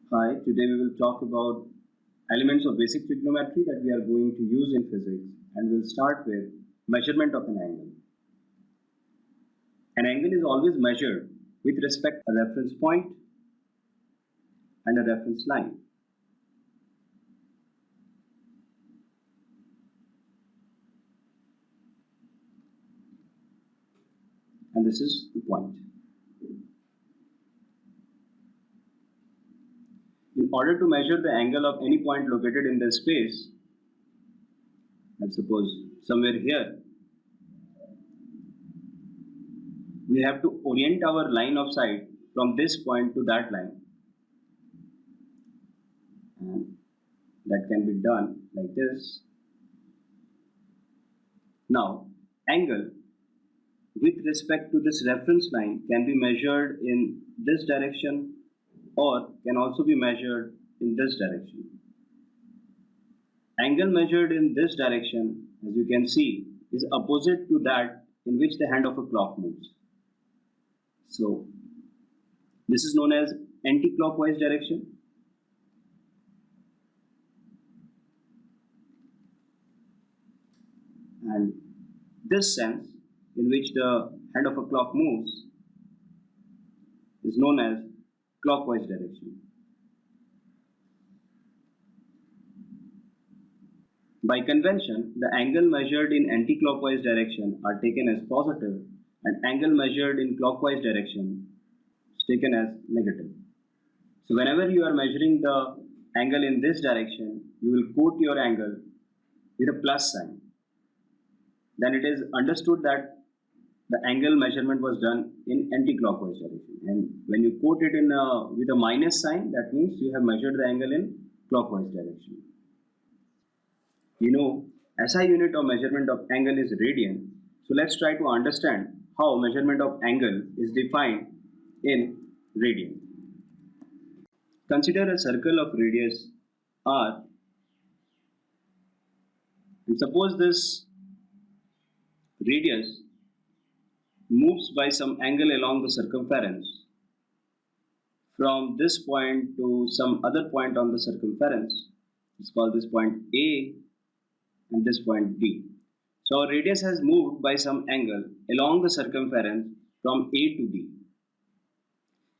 Hi, today we will talk about elements of basic trigonometry that we are going to use in physics, and we'll start with measurement of an angle. An angle is always measured with respect to a reference point and a reference line. And this is the point. In order to measure the angle of any point located in the space, let's suppose somewhere here, we have to orient our line of sight from this point to that line. And that can be done like this. Now, angle with respect to this reference line can be measured in this direction or can also be measured in this direction. Angle measured in this direction, as you can see, is opposite to that in which the hand of a clock moves. So, this is known as anti-clockwise direction. And this sense in which the hand of a clock moves is known as clockwise direction. By convention, the angle measured in anti-clockwise direction are taken as positive and angle measured in clockwise direction is taken as negative. So whenever you are measuring the angle in this direction, you will quote your angle with a plus sign. Then it is understood that the angle measurement was done in anti-clockwise direction. And when you quote it with a minus sign, that means you have measured the angle in clockwise direction. You know, SI unit of measurement of angle is radian. So let's try to understand how measurement of angle is defined in radian. Consider a circle of radius r, and suppose this radius moves by some angle along the circumference from this point to some other point on the circumference. Let's call this point A and this point B. So our radius has moved by some angle along the circumference from A to B.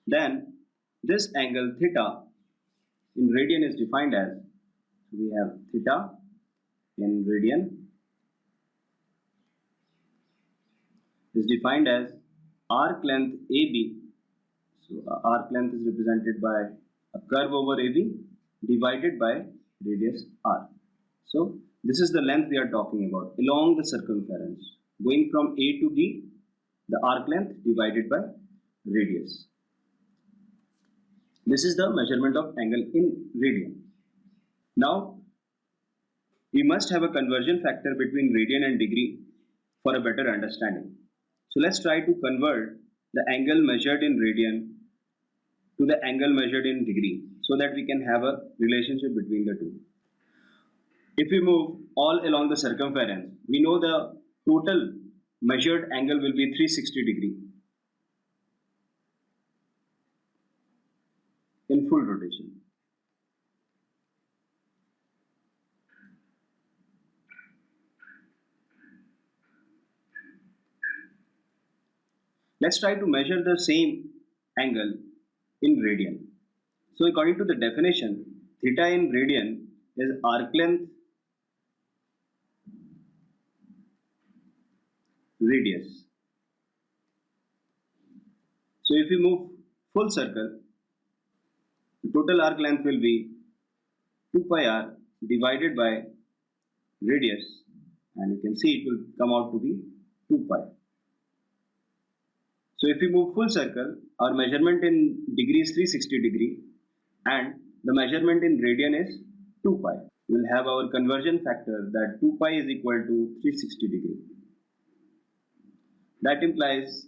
Then this angle theta in radian is defined as, we have theta in radian is defined as arc length AB. So arc length is represented by a curve over AB divided by radius r. So this is the length we are talking about along the circumference going from A to B, the arc length divided by radius. This is the measurement of angle in radian. Now we must have a conversion factor between radian and degree for a better understanding. So let's try to convert the angle measured in radian to the angle measured in degree so that we can have a relationship between the two. If we move all along the circumference, we know the total measured angle will be 360 degree in full rotation. Let's try to measure the same angle in radian. So according to the definition, theta in radian is arc length radius. So if we move full circle, the total arc length will be 2 pi r divided by radius, and you can see it will come out to be 2 pi. So if we move full circle, our measurement in degree is 360 degree and the measurement in radian is 2 pi. We will have our conversion factor that 2 pi is equal to 360 degree. That implies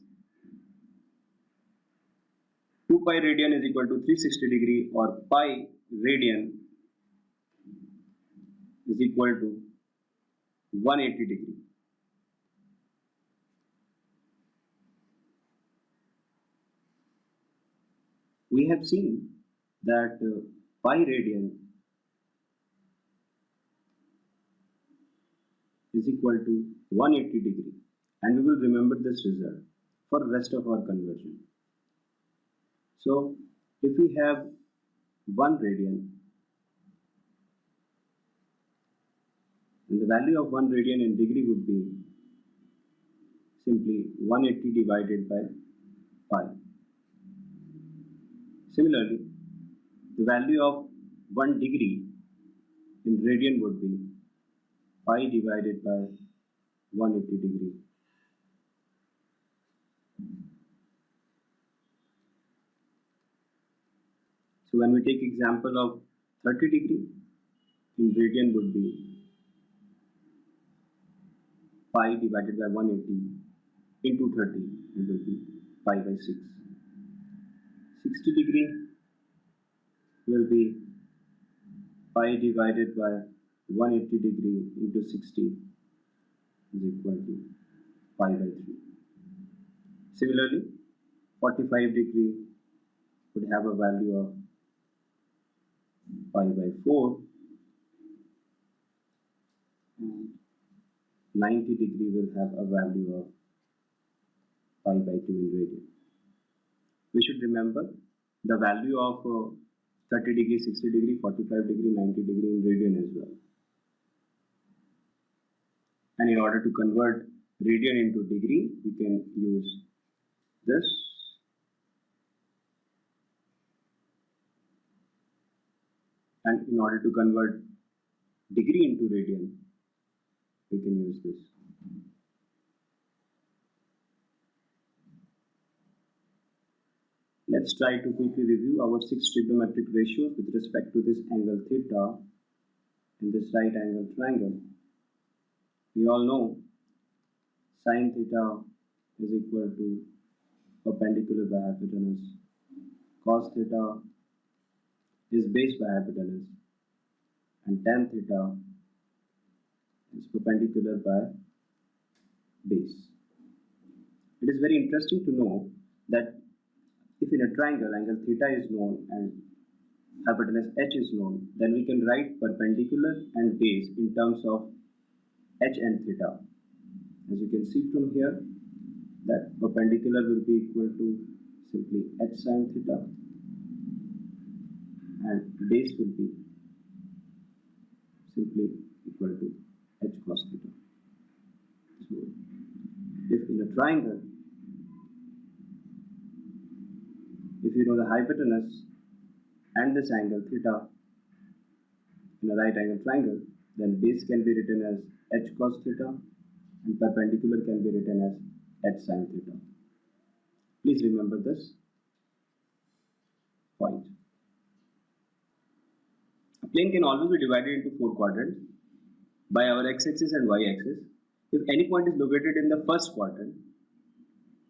2 pi radian is equal to 360 degree, or pi radian is equal to 180 degree. We have seen that pi radian is equal to 180 degree, and we will remember this result for the rest of our conversion. So if we have 1 radian, and the value of 1 radian in degree would be simply 180 divided by pi. Similarly, the value of 1 degree in radian would be pi divided by 180 degree. So when we take example of 30 degree, in radian would be pi divided by 180 into 30, it will be pi by 6. 60 degree will be pi divided by 180 degree into 60 is equal to pi by 3. Similarly, 45 degree would have a value of pi by 4, and 90 degree will have a value of pi by 2 in radian. We should remember the value of 30 degree, 60 degree, 45 degree, 90 degree in radian as well. And in order to convert radian into degree, we can use this. And in order to convert degree into radian, we can use this. Let's try to quickly review our 6 trigonometric ratios with respect to this angle theta in this right angle triangle. We all know sine theta is equal to perpendicular by hypotenuse. Cos theta is base by hypotenuse. And tan theta is perpendicular by base. It is very interesting to know that if in a triangle angle theta is known and hypotenuse h is known, then we can write perpendicular and base in terms of h and theta. As you can see from here, that perpendicular will be equal to simply h sine theta, and base will be simply equal to h cos theta. So if in a triangle, if you know the hypotenuse and this angle theta in a right angle triangle, then base can be written as h cos theta and perpendicular can be written as h sin theta. Please remember this point. A plane can always be divided into 4 quadrants by our x-axis and y-axis. If any point is located in the first quadrant,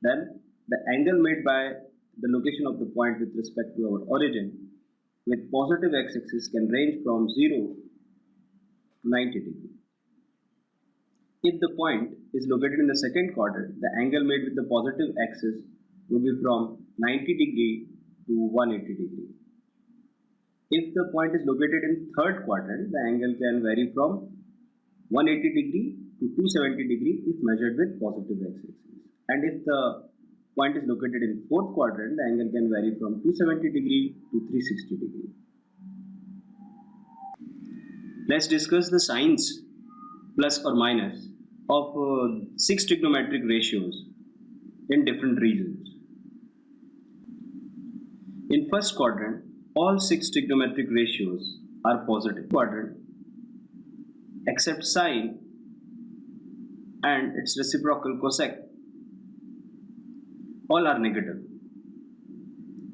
then the angle made by the location of the point with respect to our origin with positive x-axis can range from 0 to 90 degree. If the point is located in the second quadrant, the angle made with the positive axis would be from 90 degree to 180 degree. If the point is located in third quadrant, the angle can vary from 180 degree to 270 degree if measured with positive x-axis. And if the point is located in fourth quadrant, the angle can vary from 270 degree to 360 degree. Let's discuss the signs plus or minus of 6 trigonometric ratios in different regions. In first quadrant, all 6 trigonometric ratios are positive. Quadrant, except sine and its reciprocal cosec, all are negative.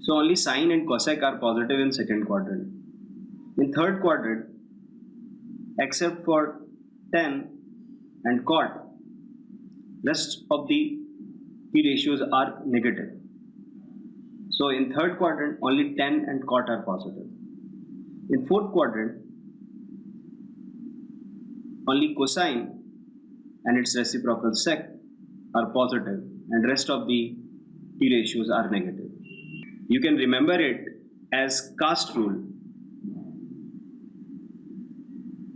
So only sine and cosec are positive in second quadrant. In third quadrant, except for tan and cot, rest of the p ratios are negative. So in third quadrant, only tan and cot are positive. In fourth quadrant, only cosine and its reciprocal sec are positive, and rest of the p ratios are negative. You can remember it as cast rule,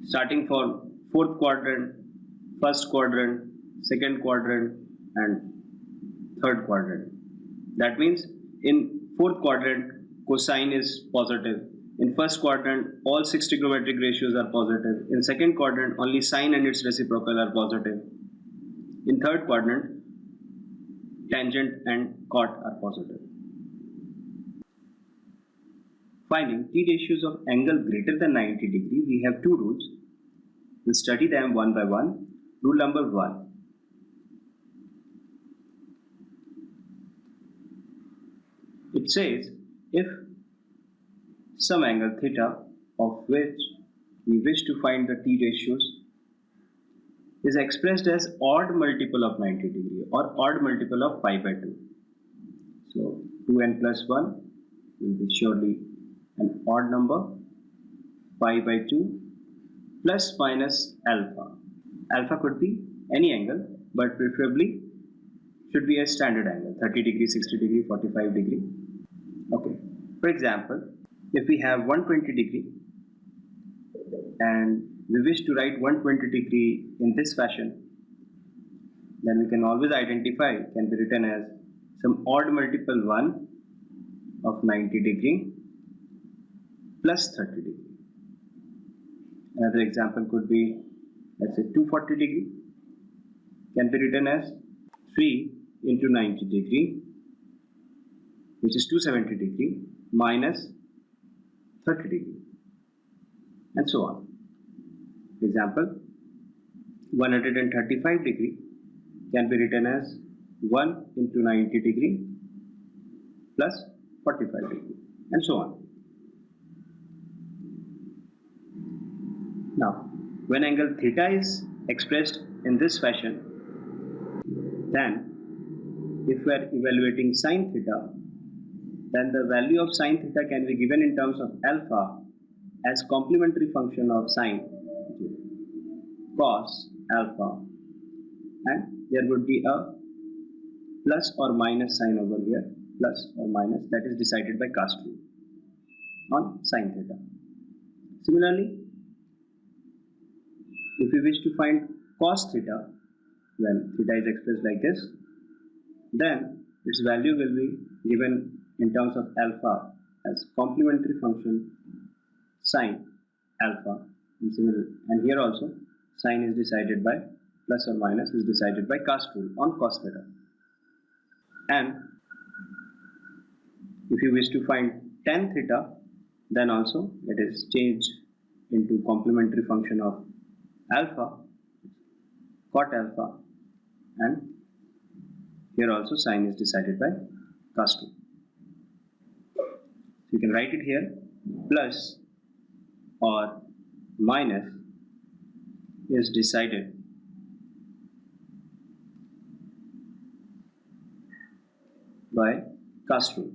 starting for fourth quadrant, first quadrant, second quadrant, and third quadrant. That means in fourth quadrant, cosine is positive. In first quadrant, all 6 trigonometric ratios are positive. In second quadrant, only sine and its reciprocal are positive. In third quadrant, tangent and cot are positive. Finding t ratios of angle greater than 90 degree, we have two rules. We'll study them one by one. Rule number 1. It says if some angle theta of which we wish to find the t ratios is expressed as odd multiple of 90 degree or odd multiple of pi by 2. So 2n plus 1 will be surely an odd number, pi by 2 plus minus alpha. Alpha could be any angle, but preferably should be a standard angle, 30 degree, 60 degree, 45 degree. Okay, for example, if we have 120 degree and we wish to write 120 degree in this fashion, then we can always identify, can be written as some odd multiple 1 of 90 degree plus 30 degree. Another example could be, let's say 240 degree can be written as 3 into 90 degree, which is 270 degree minus 30 degree, and so on. For example, 135 degree can be written as 1 into 90 degree plus 45 degree, and so on. Now, when angle theta is expressed in this fashion, then if we are evaluating sine theta, then the value of sine theta can be given in terms of alpha as complementary function of sine, cos alpha, and there would be a plus or minus sign over here, plus or minus, that is decided by cast rule on sine theta. Similarly, if we wish to find cos theta, when theta is expressed like this, then its value will be given in terms of alpha as complementary function sine alpha, and here also sine is decided by plus or minus is decided by cast rule on cos theta. And if you wish to find tan theta, then also it is changed into complementary function of alpha, cot alpha, and here also sine is decided by cast rule. You can write it here, plus or minus is decided by cast rule.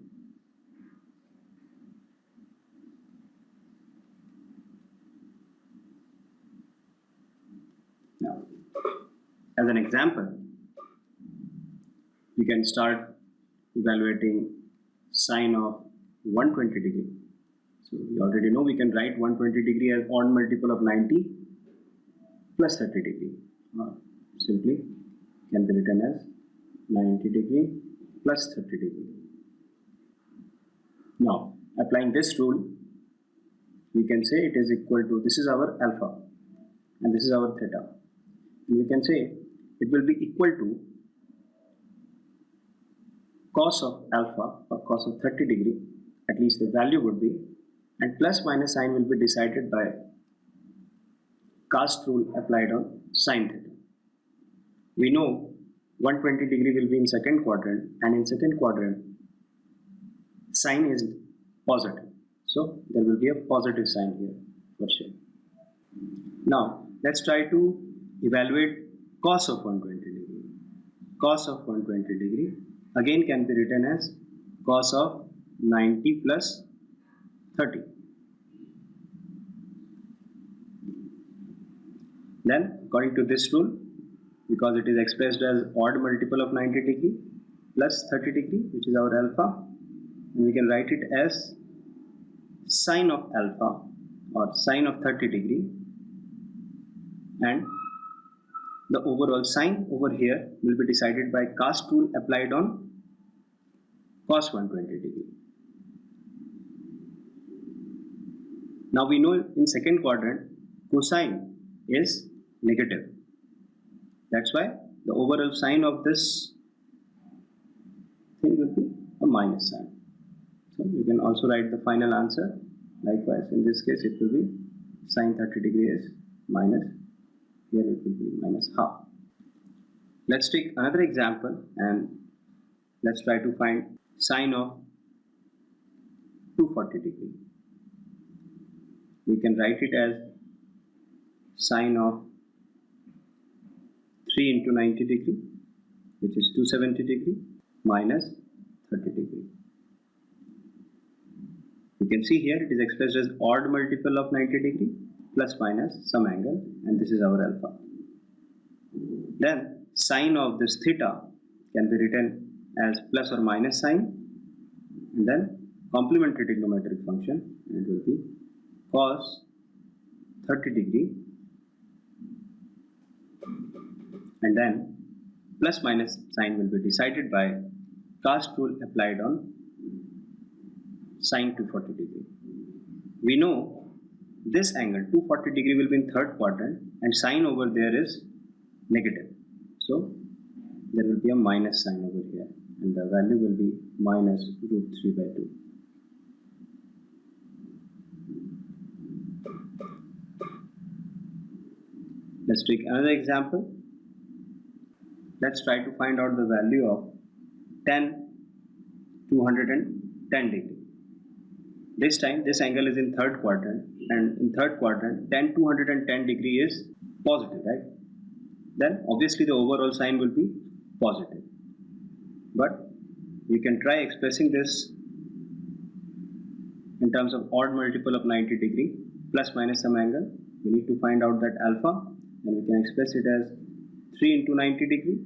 Now, as an example, we can start evaluating sine of 120 degree. So we already know we can write 120 degree as odd multiple of 90 plus 30 degree. Simply can be written as 90 degree plus 30 degree. Now, applying this rule, we can say it is equal to, this is our alpha and this is our theta. And we can say it will be equal to cos of alpha or cos of 30 degree, at least the value would be, and plus minus sign will be decided by cast rule applied on sine theta. We know 120 degree will be in second quadrant, and in second quadrant sine is positive, so there will be a positive sign here for sure. Now let's try to evaluate cos of 120 degree. Cos of 120 degree again can be written as cos of 90 plus 30. Then according to this rule, because it is expressed as odd multiple of 90 degree plus 30 degree, which is our alpha, and we can write it as sine of alpha or sine of 30 degree, and the overall sine over here will be decided by cos tool applied on cos 120 degree. Now we know in second quadrant cosine is negative. That's why the overall sine of this thing will be a minus sign. So you can also write the final answer. Likewise, in this case it will be sine 30 degree is minus, here it will be minus half. Let's take another example and let's try to find sine of 240 degree. We can write it as sine of 3 into 90 degree, which is 270 degree minus 30 degree. You can see here it is expressed as odd multiple of 90 degree plus minus some angle, and this is our alpha. Then sine of this theta can be written as plus or minus sine, and then complementary trigonometric function, and it will be cos 30 degree, and then plus minus sign will be decided by cos tool applied on sine 240 degree. We know this angle 240 degree will be in third quadrant and sine over there is negative, so there will be a minus sign over here and the value will be minus root 3 by 2. Let's take another example. Let's try to find out the value of tan 210 degree. This time this angle is in third quadrant, and in third quadrant tan 210 degree is positive, right? Then obviously the overall sign will be positive. But we can try expressing this in terms of odd multiple of 90 degree plus minus some angle. We need to find out that alpha, and we can express it as 3 into 90 degree,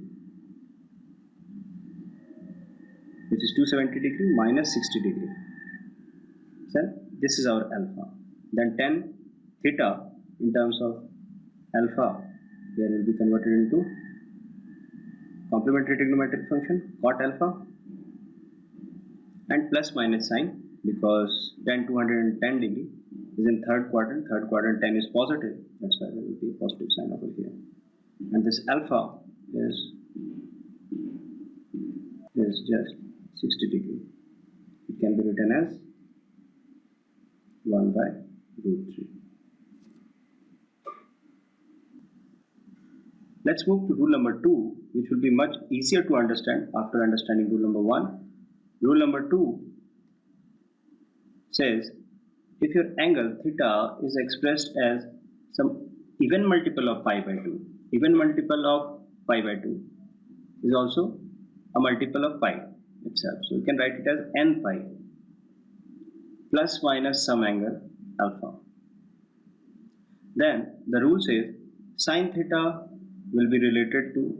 which is 270 degree minus 60 degree. So this is our alpha. Then tan theta in terms of alpha here will be converted into complementary trigonometric function cot alpha, and plus minus sign because tan 210 degree is in third quadrant. Third quadrant tan is positive, that's why there will be a positive sign over here. And this alpha is just 60 degree. It can be written as 1 by root 3. Let's move to rule number 2, which will be much easier to understand after understanding rule number 1. Rule number 2 says if your angle theta is expressed as some even multiple of pi by 2, even multiple of pi by 2 is also a multiple of pi itself. So you can write it as n pi plus minus some angle alpha. Then the rule says sine theta will be related to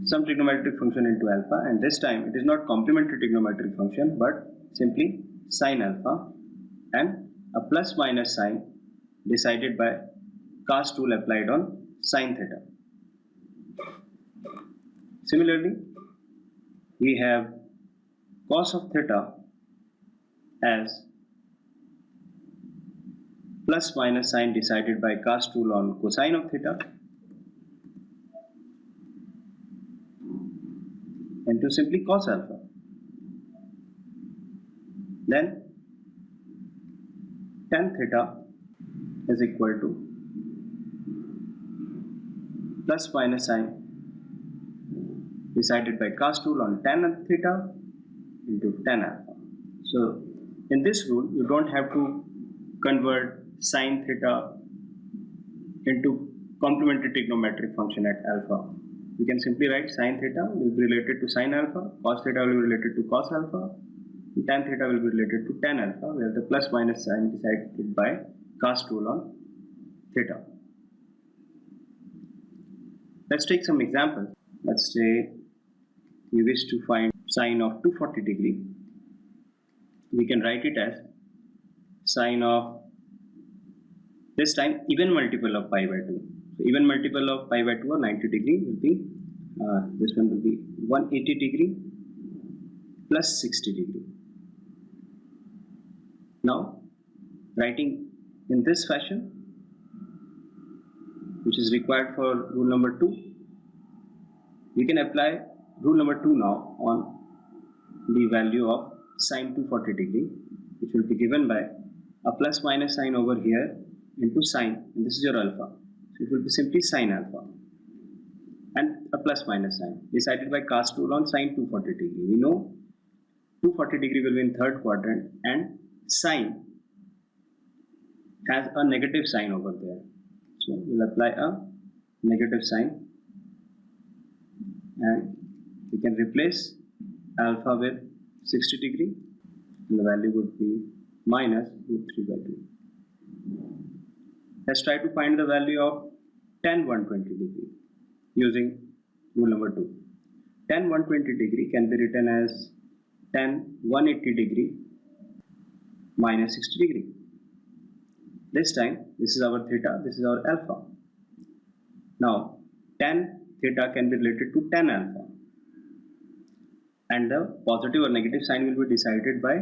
some trigonometric function into alpha, and this time it is not complementary trigonometric function but simply sine alpha, and a plus minus sign decided by cos tool applied on sine theta. Similarly, we have cos of theta as plus minus sign decided by cos tool on cosine of theta, into simply cos alpha. Then tan theta is equal to plus minus sign decided by cos tool on tan theta into tan alpha. So in this rule you don't have to convert sine theta into complementary trigonometric function at alpha. You can simply write sine theta will be related to sine alpha, cos theta will be related to cos alpha, and tan theta will be related to tan alpha, where the plus minus sign decided by cos tool on theta. Let's take some examples. Let's say we wish to find sine of 240 degree. we can write it as sine of this time even multiple of pi by 2. So even multiple of pi by 2 or 90 degree will be this one will be 180 degree plus 60 degree. Now writing in this fashion, which is required for rule number 2, we can apply rule number 2 now on the value of sine 240 degree, which will be given by a plus minus sign over here into sine, and this is your alpha, so it will be simply sine alpha, and a plus minus sign decided by cast rule on sine 240 degree. We know 240 degree will be in third quadrant and sine has a negative sign over there, so we'll apply a negative sign and we can replace alpha with 60 degree and the value would be minus root 3 by 2. Let's try to find the value of tan 120 degree using rule number 2. Tan 120 degree can be written as tan 180 degree minus 60 degree. This time this is our theta, this is our alpha. Now tan theta can be related to tan alpha, and the positive or negative sign will be decided by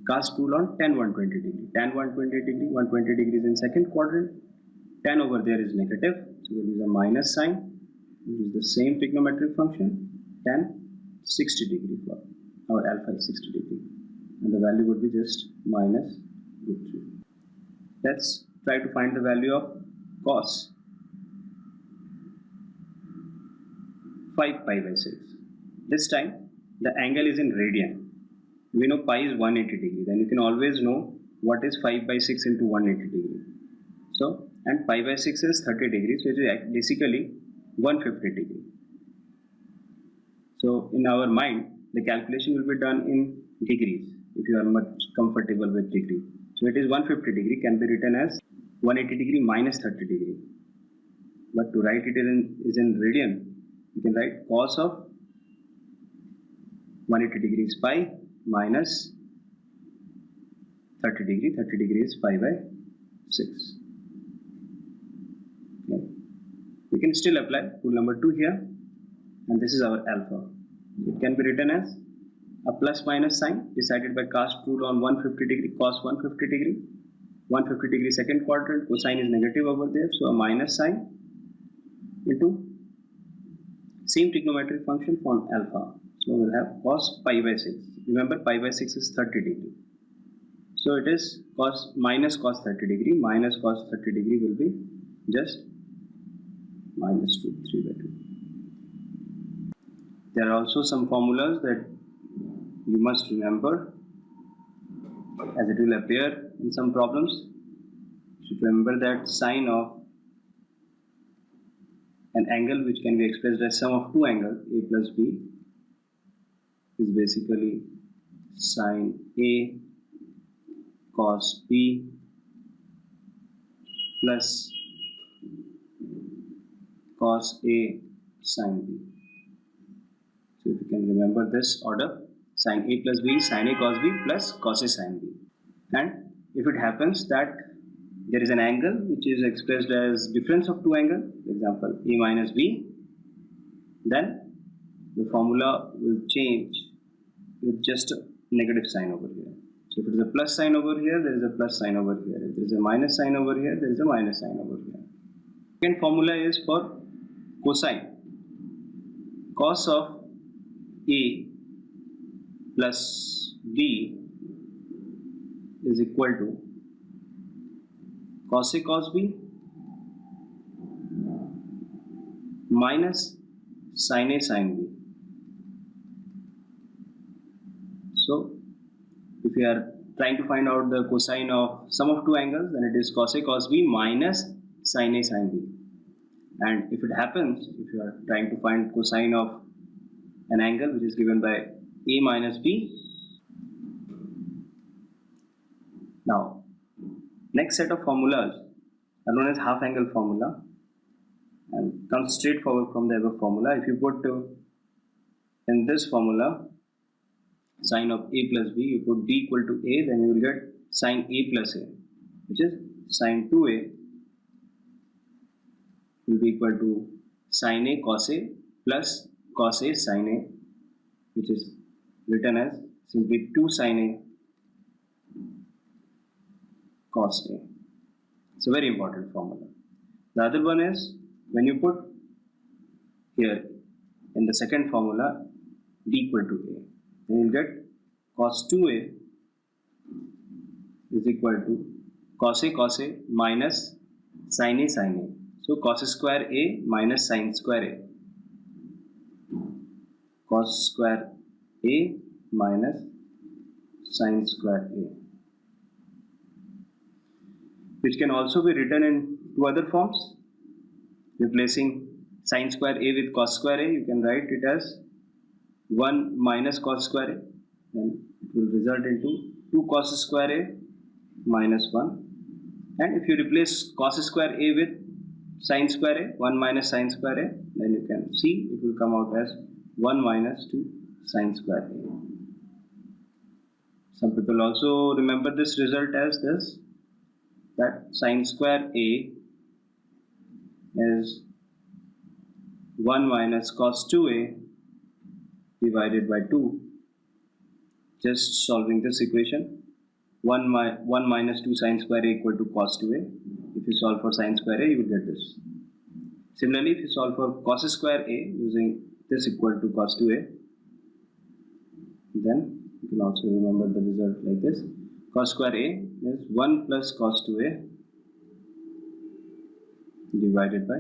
cast rule on tan 120 degree. Tan 120 degree, 120 degrees in second quadrant, tan over there is negative, so we'll use a minus sign, which is the same trigonometric function, tan 60 degree for our alpha is 60 degree, and the value would be just minus root 3. Let's try to find the value of cos 5 pi by 6. This time the angle is in radian. We know pi is 180 degree, then you can always know what is 5 by 6 into 180 degree. So, and pi by 6 is 30 degrees, which is basically 150 degree. So in our mind, the calculation will be done in degrees if you are much comfortable with degree. So it is 150 degree can be written as 180 degree minus 30 degree. But to write it is in radian, you can write cos of 180 degree is pi minus 30 degree. 30 degree is pi by 6. Okay. We can still apply rule number 2 here, and this is our alpha. It can be written as a plus minus sign decided by cast rule on 150 degree cos 150 degree. 150 degree second quadrant, cosine is negative over there, so a minus sign into same trigonometric function for alpha. So we'll have cos pi by 6. Remember pi by 6 is 30 degree. So it is cos minus cos 30 degree minus cos 30 degree will be just minus 2 3 by 2. There are also some formulas that you must remember as it will appear in some problems. You should remember that sine of an angle which can be expressed as sum of two angles a plus b is basically sine a cos b plus cos a sine b. So if you can remember this order, sine a plus b, sine a cos b plus cos a sine b. And if it happens that there is an angle which is expressed as difference of two angles, for example a minus b, then the formula will change with just a negative sign over here. So if it is a plus sign over here, there is a plus sign over here. If there is a minus sign over here, there is a minus sign over here. Second formula is for cosine. Cos of a plus b is equal to cos a cos b minus sin a sin b. So if you are trying to find out the cosine of sum of two angles, then it is cos a cos b minus sin a sin b. And if it happens, if you are trying to find cosine of an angle which is given by a minus b. Now next set of formulas are known as half angle formula and comes straightforward from the above formula. If you put in this formula sine of a plus b, you put b equal to a, then you will get sine a plus a, which is sine 2a will be equal to sine a cos a plus cos a sine a, which is written as simply 2 sine a cos a. It's a very important formula. The other one is when you put here in the second formula d equal to a, then you'll get cos 2a is equal to cos a minus sin a sin a. So cos square a minus sin square a. Cos square a minus sin square a, which can also be written in two other forms. Replacing sin square a with cos square a, you can write it as 1 minus cos square a, and it will result into 2 cos square a minus 1. And if you replace cos square a with sin square a, 1 minus sin square a, then you can see it will come out as 1 minus 2 sin square a. Some people also remember this result as this, that sin square a is 1 minus cos 2a divided by 2. Just solving this equation, 1 minus 2 sin square a equal to cos 2a. If you solve for sin square a, you will get this. Similarly, if you solve for cos square a using this equal to cos 2a, then you can also remember the result like this. Cos square a is 1 plus cos 2a divided by